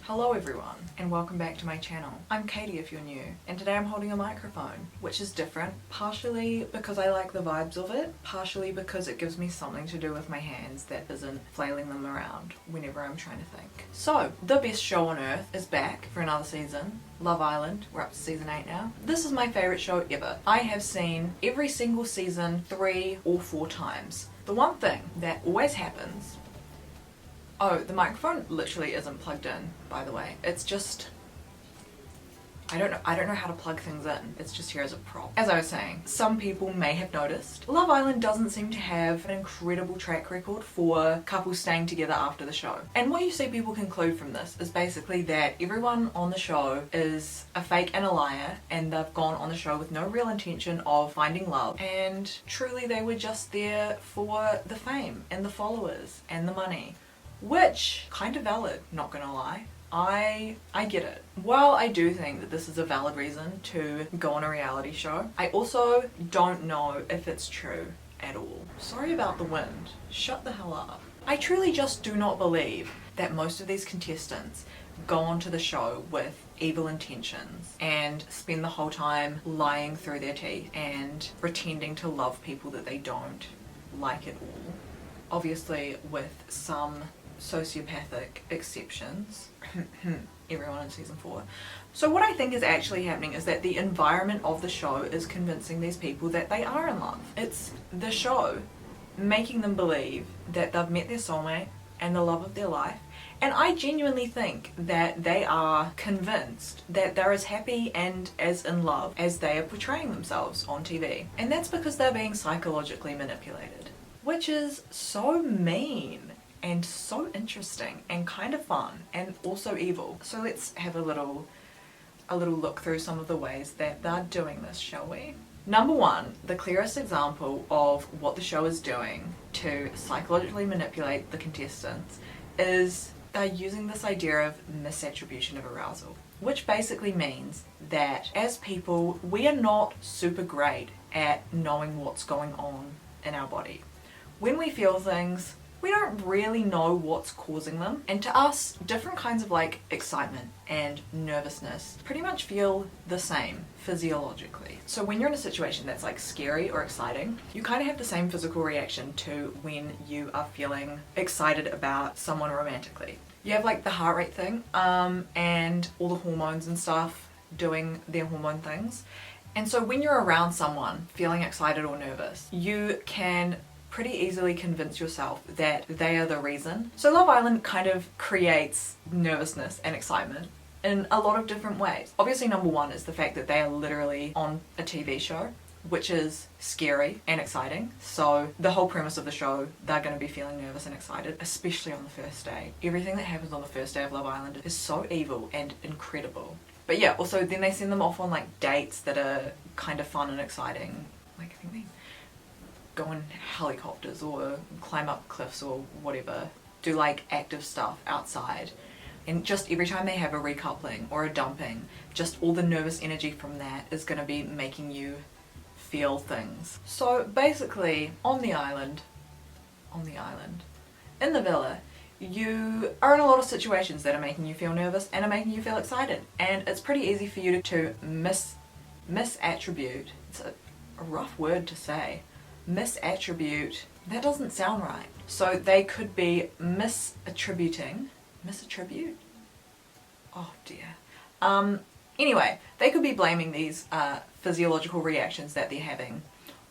Hello everyone, and welcome back to my channel. I'm Katie if you're new, and today I'm holding a microphone, which is different, partially because I like the vibes of it, partially because it gives me something to do with my hands that isn't flailing them around whenever I'm trying to think. So, the best show on earth is back for another season. Love Island. We're up to season 8 now. This is my favourite show ever. I have seen every single season 3 or 4 times. The one thing that always happens... Oh, the microphone literally isn't plugged in, by the way. It's just... I don't know how to plug things in. It's just here as a prop. As I was saying, some people may have noticed, Love Island doesn't seem to have an incredible track record for couples staying together after the show. And what you see people conclude from this is basically that everyone on the show is a fake and a liar, and they've gone on the show with no real intention of finding love, and truly they were just there for the fame and the followers and the money. Which, kind of valid, not gonna lie. I get it. While I do think that this is a valid reason to go on a reality show, I also don't know if it's true at all. Sorry about the wind. Shut the hell up. I truly just do not believe that most of these contestants go onto the show with evil intentions and spend the whole time lying through their teeth and pretending to love people that they don't like at all. Obviously with some sociopathic exceptions. Everyone in season 4. So what I think is actually happening is that the environment of the show is convincing these people that they are in love. It's the show making them believe that they've met their soulmate and the love of their life, and I genuinely think that they are convinced that they're as happy and as in love as they are portraying themselves on TV. And that's because they're being psychologically manipulated, which is so mean and so interesting and kind of fun and also evil. So let's have a little look through some of the ways that they're doing this, shall we? Number 1, the clearest example of what the show is doing to psychologically manipulate the contestants is they're using this idea of misattribution of arousal, which basically means that as people, we are not super great at knowing what's going on in our body. When we feel things, we don't really know what's causing them, and to us, different kinds of excitement and nervousness pretty much feel the same physiologically. So when you're in a situation that's scary or exciting, you kind of have the same physical reaction to when you are feeling excited about someone romantically. You have the heart rate thing, and all the hormones and stuff doing their hormone things. And so when you're around someone feeling excited or nervous, you can pretty easily convince yourself that they are the reason. So Love Island kind of creates nervousness and excitement in a lot of different ways. Obviously number 1 is the fact that they are literally on a TV show, which is scary and exciting. So the whole premise of the show, they're going to be feeling nervous and excited, especially on the first day. Everything that happens on the first day of Love Island is so evil and incredible. But yeah, also then they send them off on dates that are kind of fun and exciting. I think they go in helicopters or climb up cliffs or whatever, do active stuff outside, and just every time they have a recoupling or a dumping, just all the nervous energy from that is going to be making you feel things. So basically on the island, in the villa, you are in a lot of situations that are making you feel nervous and are making you feel excited, and it's pretty easy for you to misattribute. It's a rough word to say. Misattribute, that doesn't sound right. So they could be misattribute? Oh dear. Anyway, they could be blaming these physiological reactions that they're having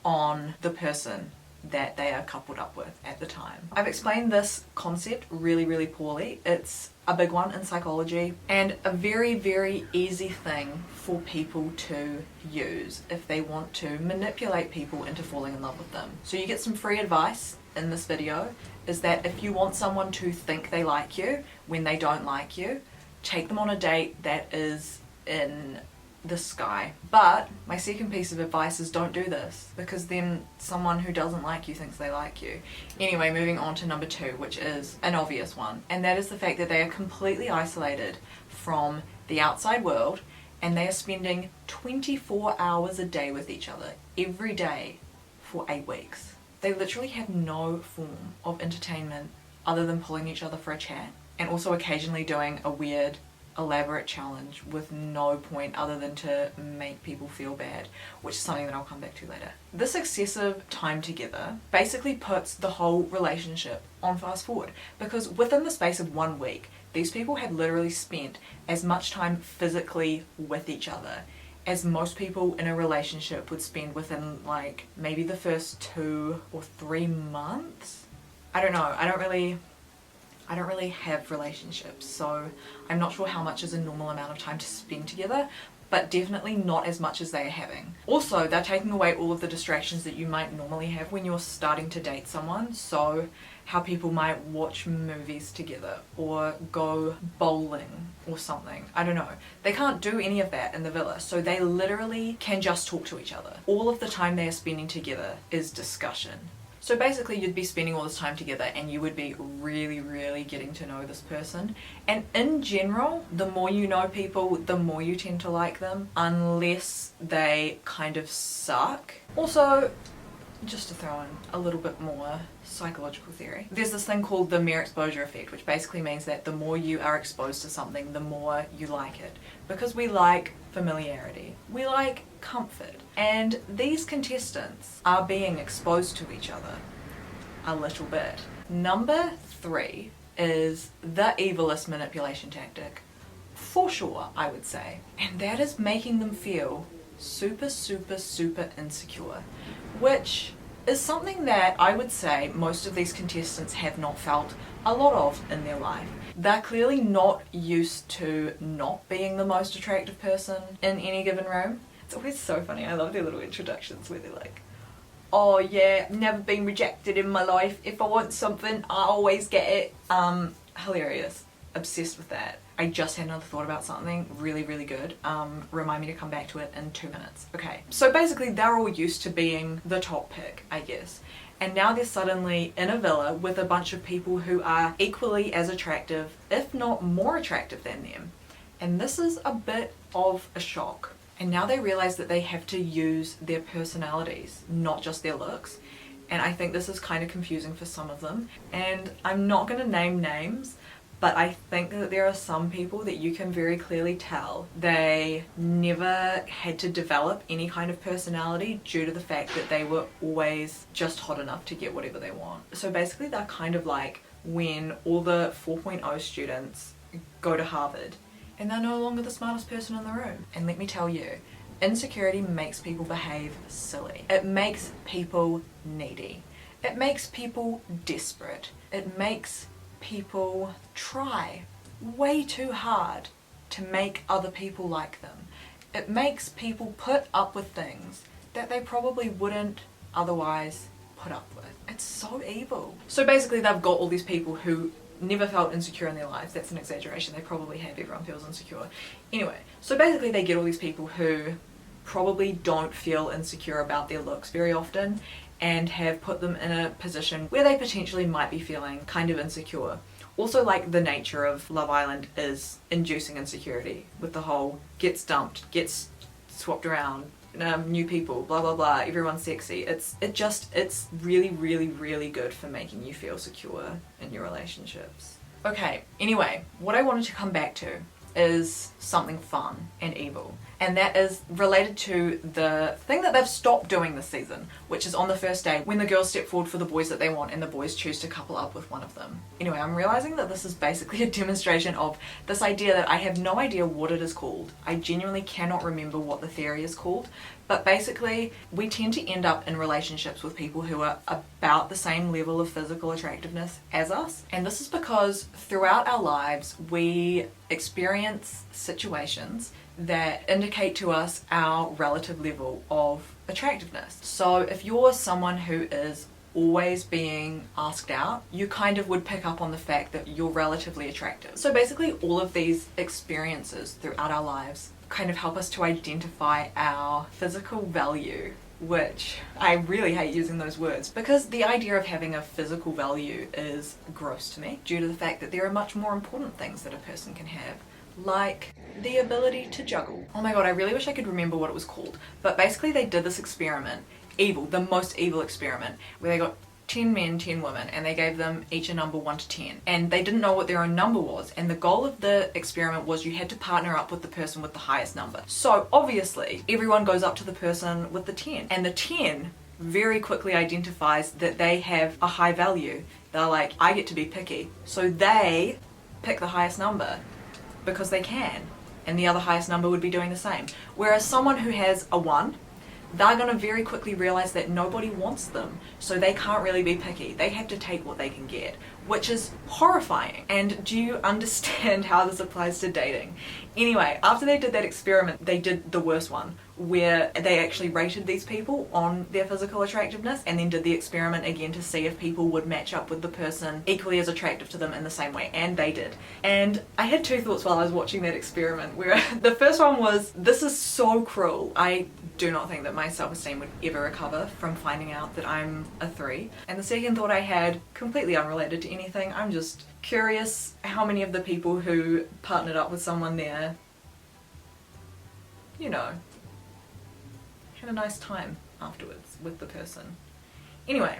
on the person that they are coupled up with at the time. I've explained this concept really poorly. It's a big one in psychology and a very easy thing for people to use if they want to manipulate people into falling in love with them. So you get some free advice in this video, is that if you want someone to think they like you when they don't like you, take them on a date that is in the sky. But my second piece of advice is don't do this, because then someone who doesn't like you thinks they like you. Anyway, moving on to number 2, which is an obvious one, and that is the fact that they are completely isolated from the outside world, and they are spending 24 hours a day with each other every day for 8 weeks. They literally have no form of entertainment other than pulling each other for a chat and also occasionally doing a weird elaborate challenge with no point other than to make people feel bad, which is something that I'll come back to later. This excessive time together basically puts the whole relationship on fast forward, because within the space of 1 week, these people had literally spent as much time physically with each other as most people in a relationship would spend within like maybe the first 2 or 3 months. I don't know, I don't really have relationships, so I'm not sure how much is a normal amount of time to spend together, but definitely not as much as they are having. Also, they're taking away all of the distractions that you might normally have when you're starting to date someone, so how people might watch movies together or go bowling or something. I don't know. They can't do any of that in the villa, so they literally can just talk to each other. All of the time they are spending together is discussion. So basically you'd be spending all this time together and you would be really getting to know this person. And in general, the more you know people, the more you tend to like them, unless they kind of suck. Also, just to throw in a little bit more psychological theory, there's this thing called the mere exposure effect, which basically means that the more you are exposed to something, the more you like it. Because we like familiarity, we like comfort, and these contestants are being exposed to each other a little bit. Number 3 is the evilest manipulation tactic, for sure, I would say, and that is making them feel super insecure, which is something that I would say most of these contestants have not felt a lot of in their life. They're clearly not used to not being the most attractive person in any given room. It's always so funny, I love their little introductions where they're like, oh yeah, never been rejected in my life, if I want something I always get it. Hilarious, obsessed with that. I just had another thought about something really good. Remind me to come back to it in 2 minutes. Okay, so basically they're all used to being the top pick, I guess. And now they're suddenly in a villa with a bunch of people who are equally as attractive, if not more attractive than them. And this is a bit of a shock. And now they realize that they have to use their personalities, not just their looks. And I think this is kind of confusing for some of them. And I'm not going to name names, but I think that there are some people that you can very clearly tell they never had to develop any kind of personality due to the fact that they were always just hot enough to get whatever they want. So basically they're kind of like when all the 4.0 students go to Harvard and they're no longer the smartest person in the room. And let me tell you, insecurity makes people behave silly. It makes people needy. It makes people desperate. It makes people try way too hard to make other people like them. It makes people put up with things that they probably wouldn't otherwise put up with. It's so evil. So basically they've got all these people who never felt insecure in their lives. That's an exaggeration, they probably have, everyone feels insecure. Anyway, so basically they get all these people who probably don't feel insecure about their looks very often and have put them in a position where they potentially might be feeling kind of insecure. Also, like, the nature of Love Island is inducing insecurity with the whole gets dumped, gets swapped around, new people, blah blah blah, everyone's sexy. It's really good for making you feel secure in your relationships. Okay, anyway, what I wanted to come back to is something fun and evil. And that is related to the thing that they've stopped doing this season, which is on the first day when the girls step forward for the boys that they want and the boys choose to couple up with one of them. Anyway, I'm realizing that this is basically a demonstration of this idea that I have no idea what it is called. I genuinely cannot remember what the theory is called, but basically we tend to end up in relationships with people who are about the same level of physical attractiveness as us. And this is because throughout our lives we experience situations that indicate to us our relative level of attractiveness. So if you're someone who is always being asked out, you kind of would pick up on the fact that you're relatively attractive. So basically all of these experiences throughout our lives kind of help us to identify our physical value, which I really hate using those words because the idea of having a physical value is gross to me due to the fact that there are much more important things that a person can have, like the ability to juggle. Oh my god, I really wish I could remember what it was called, but basically they did this experiment, evil, the most evil experiment, where they got 10 men, 10 women, and they gave them each a number 1 to 10. And they didn't know what their own number was. And the goal of the experiment was you had to partner up with the person with the highest number. So obviously, everyone goes up to the person with the 10. And the 10 very quickly identifies that they have a high value. They're like, I get to be picky. So they pick the highest number because they can. And the other highest number would be doing the same. Whereas someone who has a 1, they're going to very quickly realize that nobody wants them, so they can't really be picky. They have to take what they can get, which is horrifying. And do you understand how this applies to dating? Anyway, after they did that experiment, they did the worst one, where they actually rated these people on their physical attractiveness and then did the experiment again to see if people would match up with the person equally as attractive to them in the same way, and they did. And I had 2 thoughts while I was watching that experiment, where the first one was, this is so cruel. I do not think that my self-esteem would ever recover from finding out that I'm a 3. And the second thought I had, completely unrelated to anything, I'm just curious how many of the people who partnered up with someone there, you know, had a nice time afterwards with the person. Anyway,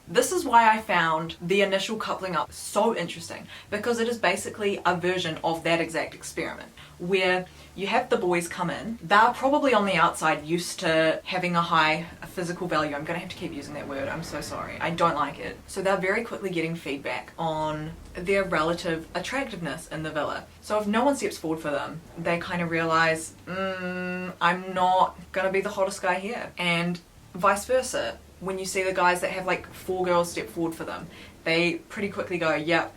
this is why I found the initial coupling up so interesting, because it is basically a version of that exact experiment, where you have the boys come in. They're probably on the outside used to having a high physical value. I'm gonna have to keep using that word, I'm so sorry. I don't like it. So they're very quickly getting feedback on their relative attractiveness in the villa. So if no one steps forward for them, they kind of realize, I'm not gonna be the hottest guy here. And vice versa. When you see the guys that have like 4 girls step forward for them, they pretty quickly go, yep,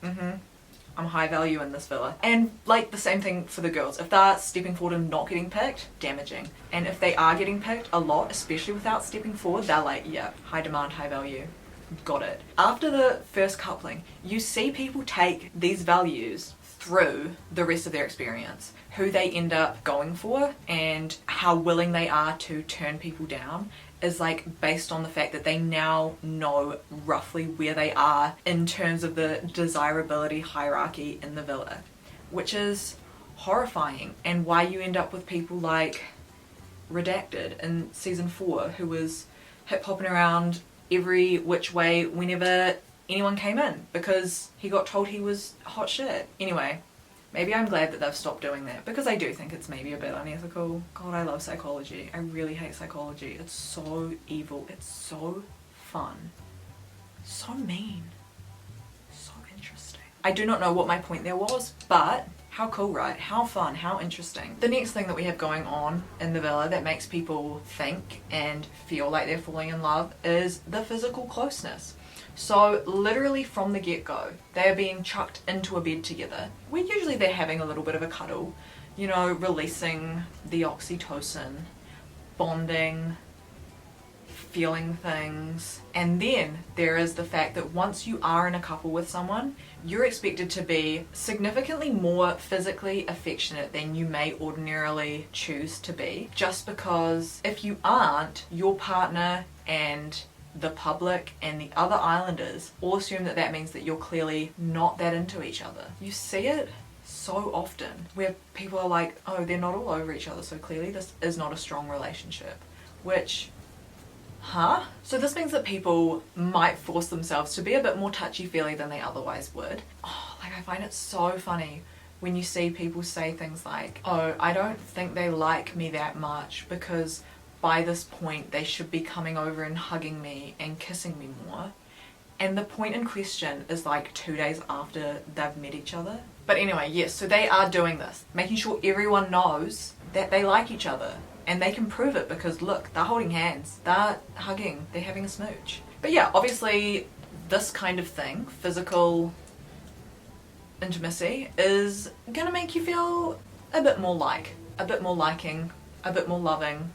I'm high value in this villa. And like the same thing for the girls. If they're stepping forward and not getting picked, damaging. And if they are getting picked a lot, especially without stepping forward, they're like, yeah, high demand, high value. Got it. After the first coupling, you see people take these values through the rest of their experience, who they end up going for and how willing they are to turn people down is like based on the fact that they now know roughly where they are in terms of the desirability hierarchy in the villa, which is horrifying, and why you end up with people like Redacted in season 4, who was hip-hopping around every which way whenever anyone came in because he got told he was hot shit. Anyway, maybe I'm glad that they've stopped doing that, because I do think it's maybe a bit unethical. God, I love psychology. I really hate psychology. It's so evil. It's so fun. So mean. So interesting. I do not know what my point there was, but how cool, right? How fun, how interesting. The next thing that we have going on in the villa that makes people think and feel like they're falling in love is the physical closeness. So literally from the get-go, they are being chucked into a bed together, where usually they're having a little bit of a cuddle, you know, releasing the oxytocin, bonding, feeling things. And then there is the fact that once you are in a couple with someone, you're expected to be significantly more physically affectionate than you may ordinarily choose to be, just because if you aren't, your partner and the public and the other islanders all assume that that means that you're clearly not that into each other. You see it so often where people are like, oh, they're not all over each other, so clearly this is not a strong relationship. Which, huh? So this means that people might force themselves to be a bit more touchy-feely than they otherwise would. Oh, like I find it so funny when you see people say things like, oh, I don't think they like me that much because by this point they should be coming over and hugging me and kissing me more. And the point in question is like 2 days after they've met each other. But anyway, yes, so they are doing this, making sure everyone knows that they like each other. And they can prove it because look, they're holding hands, they're hugging, they're having a smooch. But yeah, obviously this kind of thing, physical intimacy, is gonna make you feel a bit more a bit more liking, a bit more loving,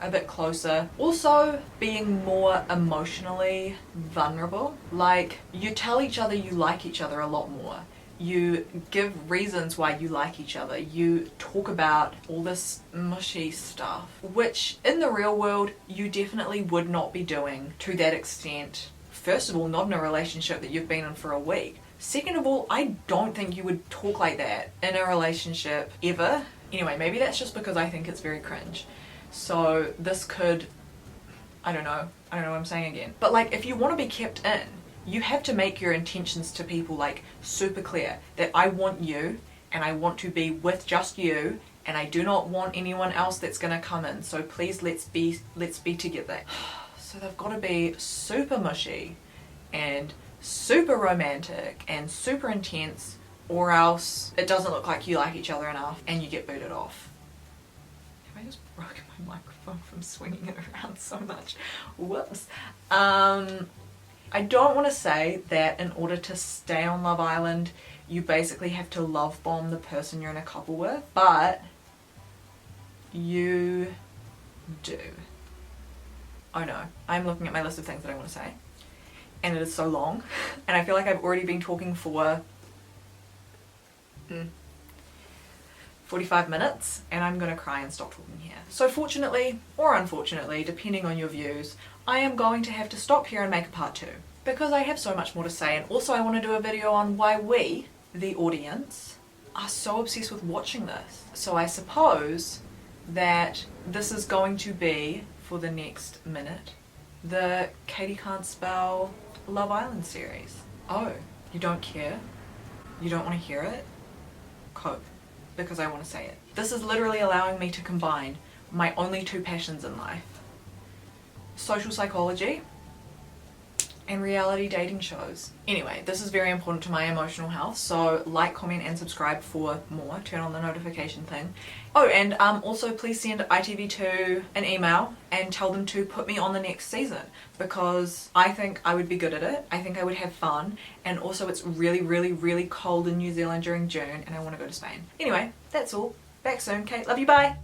a bit closer. Also being more emotionally vulnerable. Like, you tell each other you like each other a lot more. You give reasons why you like each other. You talk about all this mushy stuff, which in the real world you definitely would not be doing to that extent. First of all, not in a relationship that you've been in for a week. Second of all, I don't think you would talk like that in a relationship ever. Anyway, maybe that's just because I think it's very cringe. So this could, I don't know, I don't know what I'm saying again. But like, if you want to be kept in, you have to make your intentions to people like super clear that I want you and I want to be with just you and I do not want anyone else that's gonna come in. So please let's be together. So they've got to be super mushy and super romantic and super intense, or else it doesn't look like you like each other enough and you get booted off. Have I just broken my microphone from swinging it around so much? Whoops. I don't want to say that in order to stay on Love Island you basically have to love bomb the person you're in a couple with, but you do. Oh no, I'm looking at my list of things that I want to say and it is so long and I feel like I've already been talking for 45 minutes and I'm gonna cry and stop talking here. So fortunately or unfortunately, depending on your views, I am going to have to stop here and make a part 2 because I have so much more to say, and also I want to do a video on why we, the audience, are so obsessed with watching this. So I suppose that this is going to be, for the next minute, the Katie Can't Spell Love Island series. Oh, you don't care? You don't want to hear it? Cope, because I want to say it. This is literally allowing me to combine my only 2 passions in life: social psychology and reality dating shows. Anyway, this is very important to my emotional health, so like, comment and subscribe for more. Turn on the notification thing. Oh, and also please send ITV2 an email and tell them to put me on the next season, because I think I would be good at it. I think I would have fun, and also it's really, really, really cold in New Zealand during June and I want to go to Spain. Anyway, that's all. Back soon, Kate. Love you, bye!